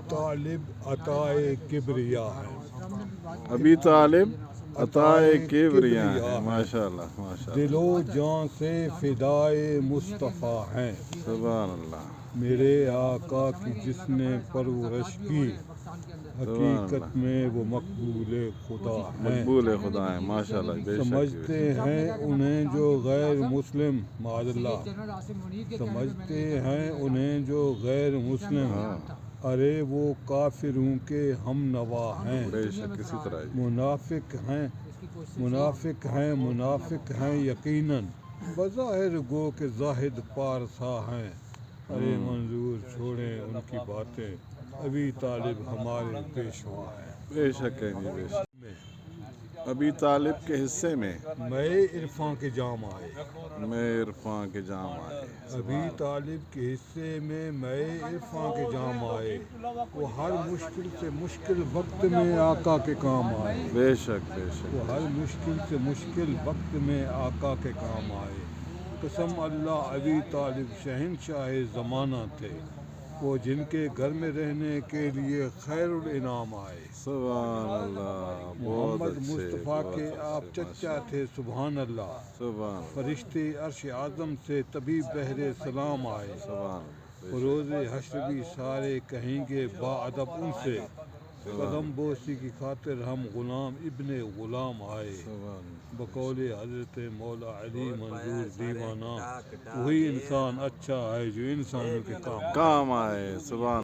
طالب عطائے کبریا ہے. ابھی طالب عطائے کبریا ہے. ماشاء اللہ ماشاء اللہ. دل و جان سے فدائے مصطفیٰ ہیں. سبحان اللہ. میرے آقا کی جس نے پرورش کی حقیقت میں وہ مقبول خدا ہیں. مقبول خدا ہے. ماشاء اللہ. بے شک. سمجھتے ہیں انہیں جو غیر مسلم معاذ اللہ سمجھتے ہیں انہیں جو غیر مسلم ارے وہ کافروں کے ہم نوا ہیں. بے شک اسی طرح. منافق ہیں یقیناً بظاہر گو کہ زاہد پارسا ہیں. ارے منظور چھوڑیں ان کی باتیں ابھی طالب ہمارے پیشوا ہیں. بے شک ہے جی. بے شک. ابھی طالب کے حصے میں مئے عرفاں کے جام آئے. میں عرفاں کے جام آئے. ابھی طالب کے حصے میں مئے عرفاں کے جام آئے. وہ ہر مشکل سے مشکل وقت میں آقا کے کام آئے. بے شک بے شک. وہ ہر مشکل سے مشکل وقت میں آقا کے کام آئے. قسم اللہ ابھی طالب شہنشاہ زمانہ تھے وہ جن کے گھر میں رہنے کے لیے خیر الانعام آئے. سبحان اللہ. محمد مصطفیٰ کے آپ چچا تھے. سبحان اللہ. سبحان. فرشتے عرش اعظم سے تبھی بہر سلام آئے. سبحان. روز حشر بھی سارے کہیں گے با ادب ان سے قدم بوسی کی خاطر ہم غلام ابن غلام آئے. بقول حضرت مولا علی منظور دیوانہ وہی انسان اچھا ہے جو انسانوں کے کام آئے. سبحان.